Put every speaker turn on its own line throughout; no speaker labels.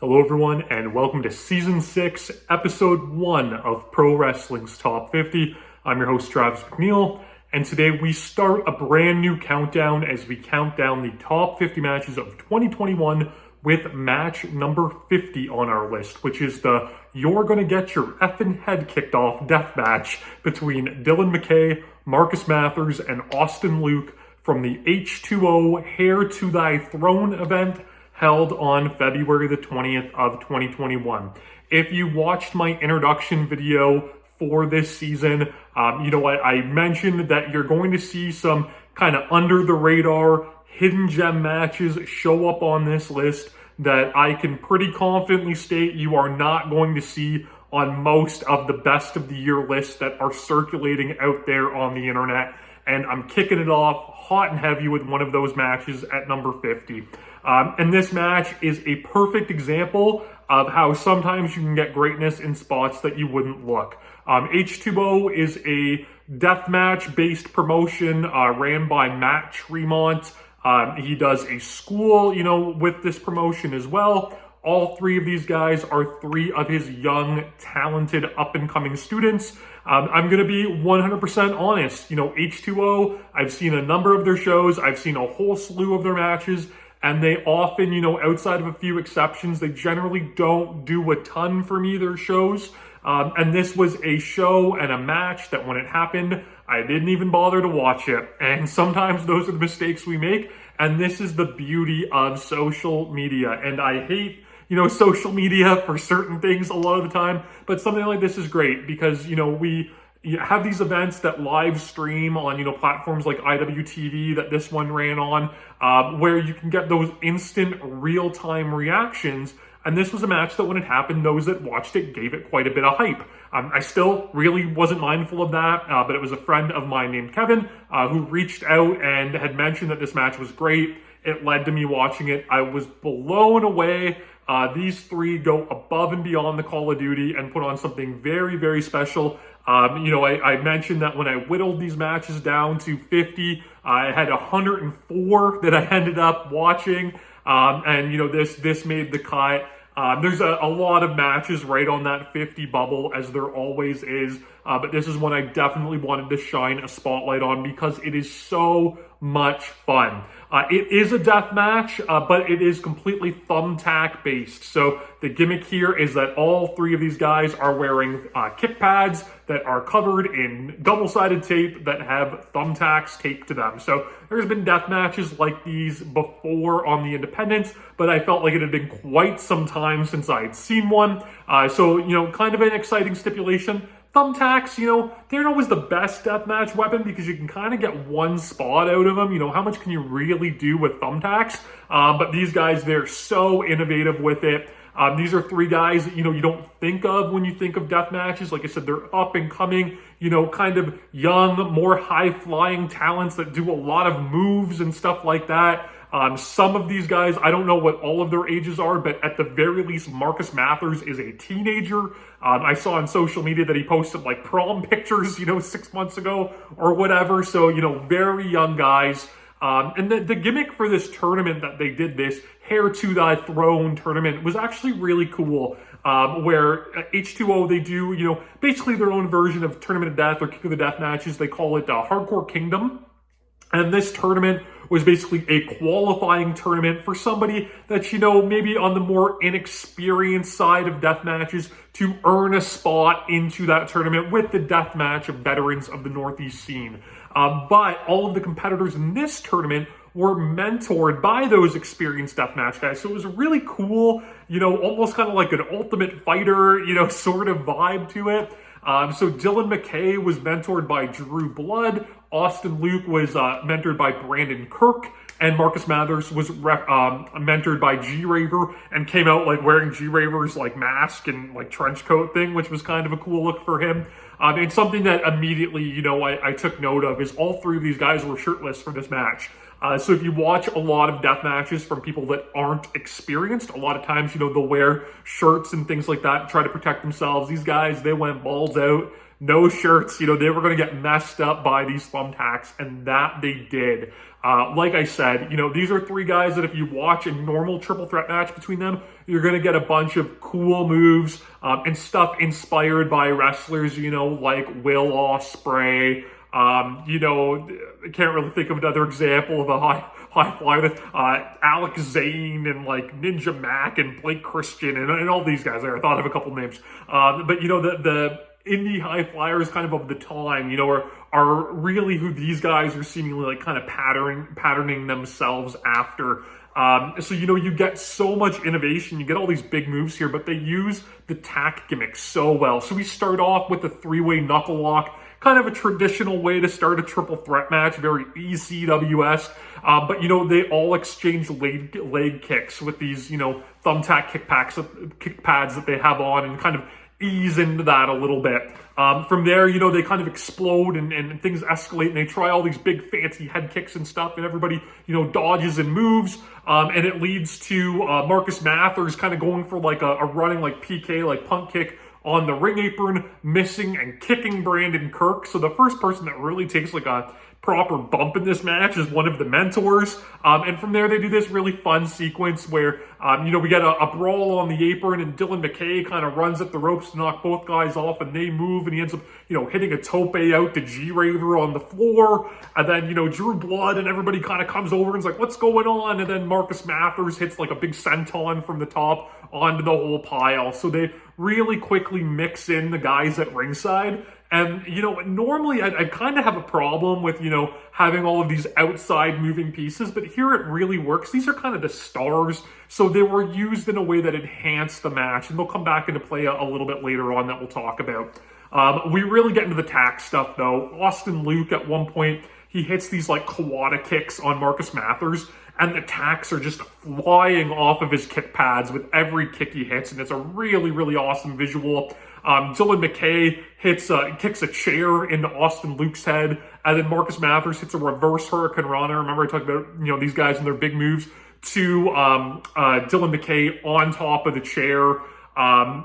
Hello everyone, and welcome to Season 6, Episode 1 of Pro Wrestling's Top 50. I'm your host, Travis McNeil, and today we start a brand new countdown as we count down the top 50 matches of 2021 with match number 50 on our list, which is the You're Gonna Get Your Effin' Head Kicked Off death match between Dyln McKay, Marcus Mathers, and Austin Luke from the H20 Heir to Thy Throne event held on February the 20th of 2021. If you watched my introduction video for this season, I mentioned that you're going to see some kind of under the radar hidden gem matches show up on this list that I can pretty confidently state you are not going to see on most of the best of the year lists that are circulating out there on the internet. And I'm kicking it off hot and heavy with one of those matches at number 50. And this match is a perfect example of how sometimes you can get greatness in spots that you wouldn't look. H20 is a deathmatch-based promotion ran by Matt Tremont. He does a school, with this promotion as well. All three of these guys are three of his young, talented, up-and-coming students. I'm going to be 100% honest. H20, I've seen a number of their shows. I've seen a whole slew of their matches. And they often, outside of a few exceptions, they generally don't do a ton for me, their shows. And this was a show and a match that when it happened, I didn't even bother to watch it. And sometimes those are the mistakes we make. And this is the beauty of social media. And I hate, social media for certain things a lot of the time. But something like this is great because, we have these events that live stream on, platforms like IWTV that this one ran on, where you can get those instant real-time reactions. And this was a match that when it happened, those that watched it gave it quite a bit of hype. I still really wasn't mindful of that, but it was a friend of mine named Kevin who reached out and had mentioned that this match was great. It led to me watching it. I was blown away. These three go above and beyond the Call of Duty and put on something very, very special. I mentioned that when I whittled these matches down to 50, I had 104 that I ended up watching. This made the cut. There's a lot of matches right on that 50 bubble, as there always is. But this is one I definitely wanted to shine a spotlight on because it is so much fun. It is a death match, but it is completely thumbtack based. So the gimmick here is that all three of these guys are wearing kick pads that are covered in double-sided tape that have thumbtacks taped to them. So there's been death matches like these before on the independents, but I felt like it had been quite some time since I had seen one. Kind of an exciting stipulation. Thumbtacks, they're not always the best deathmatch weapon because you can kind of get one spot out of them. How much can you really do with thumbtacks? But these guys, they're so innovative with it. These are three guys that, you don't think of when you think of death matches. Like I said, they're up and coming, kind of young, more high-flying talents that do a lot of moves and stuff like that. Some of these guys, I don't know what all of their ages are, but at the very least, Marcus Mathers is a teenager. I saw on social media that he posted like prom pictures, 6 months ago or whatever. So, very young guys. And the gimmick for this tournament that they did, this Heir to Thy Throne tournament, was actually really cool. Where H20, they do, basically their own version of Tournament of Death or King of the Death matches. They call it Hardcore Kingdom. And this tournament was basically a qualifying tournament for somebody that's, maybe on the more inexperienced side of death matches to earn a spot into that tournament with the death match of veterans of the Northeast scene. But all of the competitors in this tournament were mentored by those experienced deathmatch guys. So it was really cool, almost kind of like an Ultimate Fighter, sort of vibe to it. So Dyln McKay was mentored by Drew Blood. Austin Luke was mentored by Brandon Kirk. And Marcus Mathers was mentored by G-Raver and came out like wearing G-Raver's like mask and like trench coat thing, which was kind of a cool look for him. And something that immediately, I took note of is all three of these guys were shirtless for this match. So if you watch a lot of death matches from people that aren't experienced, a lot of times, they'll wear shirts and things like that to try to protect themselves. These guys, they went balls out. no shirts. You know, they were going to get messed up by these thumbtacks, and that they did. Like I said, you know, these are three guys that if you watch a normal triple threat match between them, you're going to get a bunch of cool moves and stuff inspired by wrestlers, you know, like Will Ospreay. You know, I can't really think of another example of a high flyer. Alex Zane and like Ninja Mac and Blake Christian and all these guys there. I thought of a couple names. But you know, the indie high flyers kind of the time, you know, are really who these guys are seemingly like kind of patterning themselves after. So, you know, you get so much innovation, you get all these big moves here, but they use the tack gimmick so well. So we start off with the three-way knuckle lock, kind of a traditional way to start a triple threat match, very ECW-esque. But, you know, they all exchange leg kicks with these, you know, thumbtack kick pads that they have on and kind of ease into that a little bit. From there, you know, they kind of explode and things escalate and they try all these big fancy head kicks and stuff and everybody, you know, dodges and moves. And it leads to Marcus Mathers kind of going for like a running like PK, like punt kick on the ring apron, missing and kicking Brandon Kirk. So the first person that really takes like a proper bump in this match is one of the mentors. And from there, they do this really fun sequence where, you know, we get a brawl on the apron and Dyln McKay kind of runs at the ropes to knock both guys off and they move and he ends up, you know, hitting a tope out to G-Raver on the floor. And then, you know, Drew Blood and everybody kind of comes over and is like, what's going on? And then Marcus Mathers hits like a big senton from the top onto the whole pile. So they really quickly mix in the guys at ringside. And, you know, normally I kind of have a problem with, you know, having all of these outside moving pieces, but here it really works. These are kind of the stars, so they were used in a way that enhanced the match, and they'll come back into play a little bit later on that we'll talk about. We really get into the tack stuff, though. Austin Luke, at one point, he hits these, like, Kawada kicks on Marcus Mathers, and the tacks are just flying off of his kick pads with every kick he hits, and it's a really, really awesome visual. Dyln McKay kicks a chair into Austin Luke's head, and then Marcus Mathers hits a reverse Hurricane Rana. Remember I talked about, you know, these guys and their big moves to Dyln McKay on top of the chair.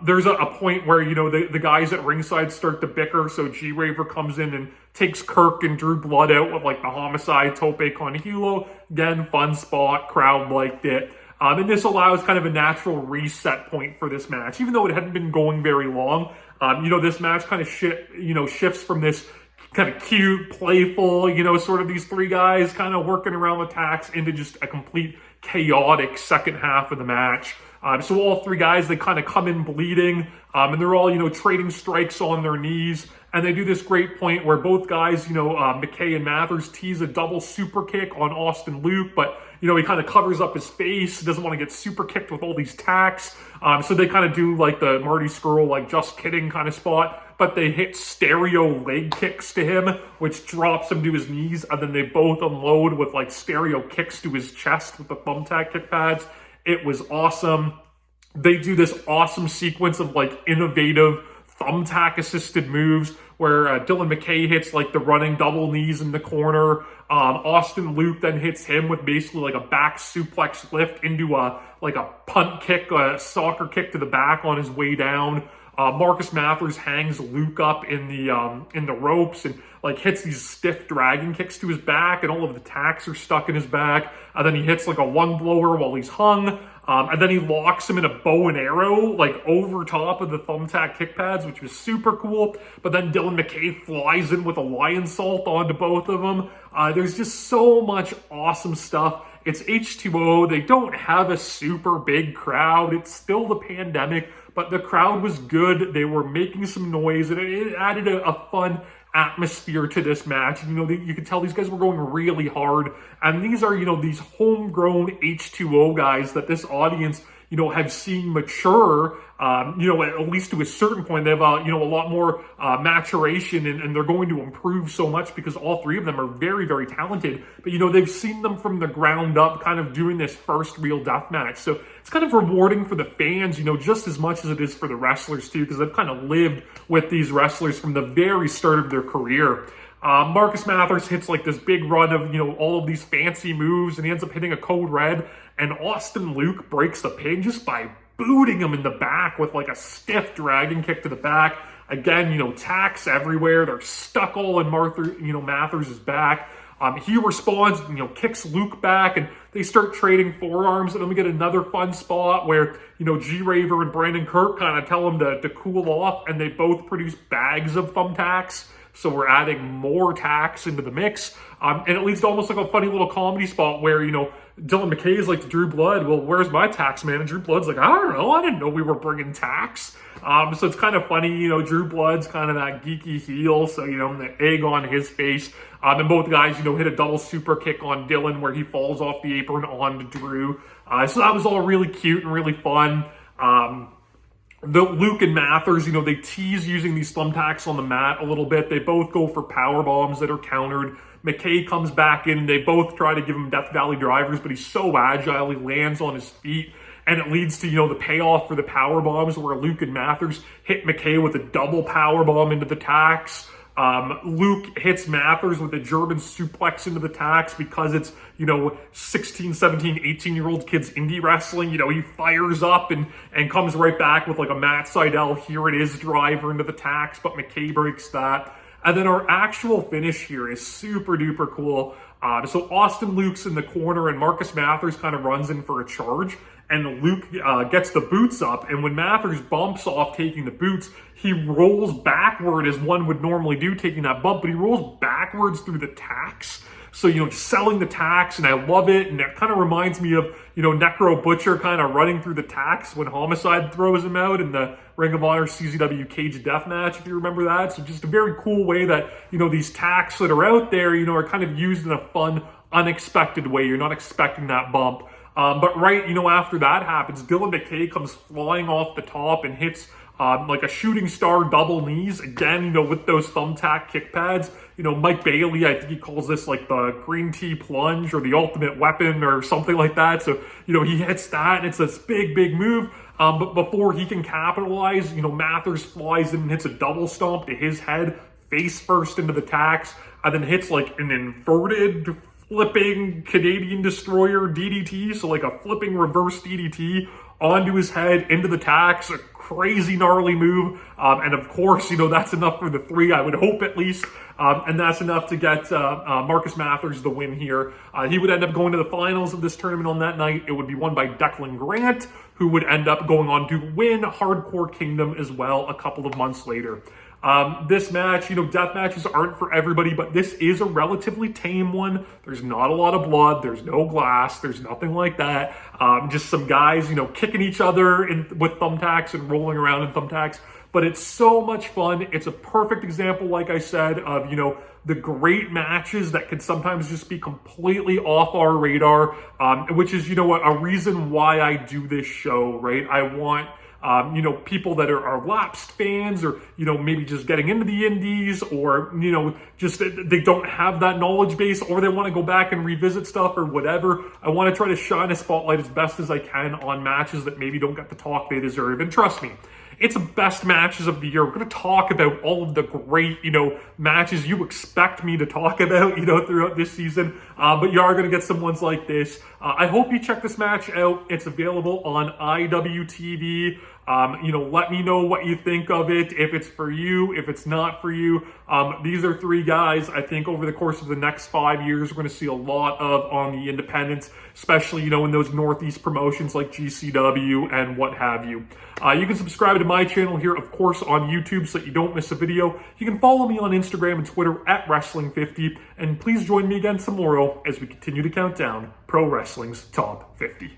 There's a point where, you know, the guys at ringside start to bicker, so G-Raver comes in and takes Kirk and Drew Blood out with like the homicide tope con hilo. Again, fun spot, crowd liked it. And this allows kind of a natural reset point for this match. Even though it hadn't been going very long, you know, this match kind of shifts from this kind of cute, playful, you know, sort of these three guys kind of working around the tacks into just a complete chaotic second half of the match. So all three guys, they kind of come in bleeding, and they're all, you know, trading strikes on their knees. And they do this great point where both guys, you know, McKay and Mathers tease a double super kick on Austin Luke, but, you know, he kind of covers up his face, doesn't want to get super kicked with all these tacks. So they kind of do like the Marty Scurll, like just kidding kind of spot, but they hit stereo leg kicks to him, which drops him to his knees. And then they both unload with like stereo kicks to his chest with the thumbtack kick pads. It was awesome. They do this awesome sequence of like innovative thumbtack assisted moves where Dyln McKay hits like the running double knees in the corner. Austin Luke then hits him with basically like a back suplex lift into a punt kick, a soccer kick to the back on his way down. Marcus Mathers hangs Luke up in the ropes and like hits these stiff dragon kicks to his back, and all of the tacks are stuck in his back. And then he hits like a lung blower while he's hung. And then he locks him in a bow and arrow, like over top of the thumbtack kick pads, which was super cool. But then Dyln McKay flies in with a lion salt onto both of them. There's just so much awesome stuff. It's H20. They don't have a super big crowd. It's still the pandemic, but the crowd was good. They were making some noise, and it added a fun atmosphere to this match. You know, you could tell these guys were going really hard, and these are, you know, these homegrown H20 guys that this audience, you know, have seen mature, you know, at least to a certain point. They have, you know, a lot more maturation, and they're going to improve so much because all three of them are very, very talented. But, you know, they've seen them from the ground up kind of doing this first real death match. So it's kind of rewarding for the fans, you know, just as much as it is for the wrestlers too, because they've kind of lived with these wrestlers from the very start of their career. Marcus Mathers hits like this big run of, you know, all of these fancy moves, and he ends up hitting a code red, and Austin Luke breaks the pin just by booting him in the back with like a stiff dragon kick to the back. Again, tacks everywhere. They're stuck all in Mathers' back. He responds, kicks Luke back, and they start trading forearms. And then we get another fun spot where, G-Raver and Brandon Kirk kind of tell him to cool off, and they both produce bags of thumbtacks. So we're adding more tacks into the mix. And it leads to almost like a funny little comedy spot where, Dyln McKay is like to Drew Blood, well, where's my tax man? And Drew Blood's like, I don't know. I didn't know we were bringing tacks. So it's kind of funny, Drew Blood's kind of that geeky heel. So, the egg on his face. And both guys, hit a double super kick on Dyln where he falls off the apron onto Drew. So that was all really cute and really fun. The Luke and Mathers, they tease using these thumbtacks on the mat a little bit. They both go for power bombs that are countered. McKay comes back in. They both try to give him Death Valley drivers, but he's so agile. He lands on his feet, and it leads to, the payoff for the power bombs where Luke and Mathers hit McKay with a double power bomb into the tacks. Luke hits Mathers with a German suplex into the tacks because it's, 16, 17, 18-year-old kids indie wrestling. He fires up and comes right back with like a Matt Sydal, here it is driver into the tacks, but McKay breaks that. And then our actual finish here is super duper cool. So Austin Luke's in the corner and Marcus Mathers kind of runs in for a charge. And Luke gets the boots up, and when Mathers bumps off taking the boots, he rolls backward as one would normally do taking that bump, but he rolls backwards through the tacks. So, selling the tacks, and I love it, and that kind of reminds me of, Necro Butcher kind of running through the tacks when Homicide throws him out in the Ring of Honor CZW Cage Death Match, if you remember that. So just a very cool way that, these tacks that are out there, are kind of used in a fun, unexpected way. You're not expecting that bump. But right, after that happens, Dyln McKay comes flying off the top and hits like a shooting star double knees. Again, with those thumbtack kick pads. Mike Bailey, I think he calls this like the green tea plunge or the ultimate weapon or something like that. So, he hits that and it's this big, big move. But before he can capitalize, Mathers flies in and hits a double stomp to his head, face first into the tacks, and then hits like an inverted flipping Canadian Destroyer DDT, so like a flipping reverse DDT onto his head, into the tacks, a crazy gnarly move, and of course, that's enough for the 3, I would hope at least, and that's enough to get Marcus Mathers the win here. He would end up going to the finals of this tournament on that night. It would be won by Declan Grant, who would end up going on to win Hardcore Kingdom as well a couple of months later. This match, death matches aren't for everybody, but this is a relatively tame one. There's not a lot of blood. There's no glass. There's nothing like that. Just some guys, kicking each other with thumbtacks and rolling around in thumbtacks. But it's so much fun. It's a perfect example, like I said, of, the great matches that can sometimes just be completely off our radar, which is, a reason why I do this show, right? I want people that are lapsed fans or, maybe just getting into the indies or, just they don't have that knowledge base or they want to go back and revisit stuff or whatever. I want to try to shine a spotlight as best as I can on matches that maybe don't get the talk they deserve. And trust me, it's the best matches of the year. We're going to talk about all of the great, matches you expect me to talk about, throughout this season. But you are going to get some ones like this. I hope you check this match out. It's available on IWTV. Let me know what you think of it, if it's for you, if it's not for you. These are 3 guys I think over the course of the next 5 years we're going to see a lot of on the independents, especially, in those Northeast promotions like GCW and what have you. You can subscribe to my channel here, of course, on YouTube so that you don't miss a video. You can follow me on Instagram and Twitter at Wrestling50, and please join me again tomorrow as we continue to count down Pro Wrestling's Top 50.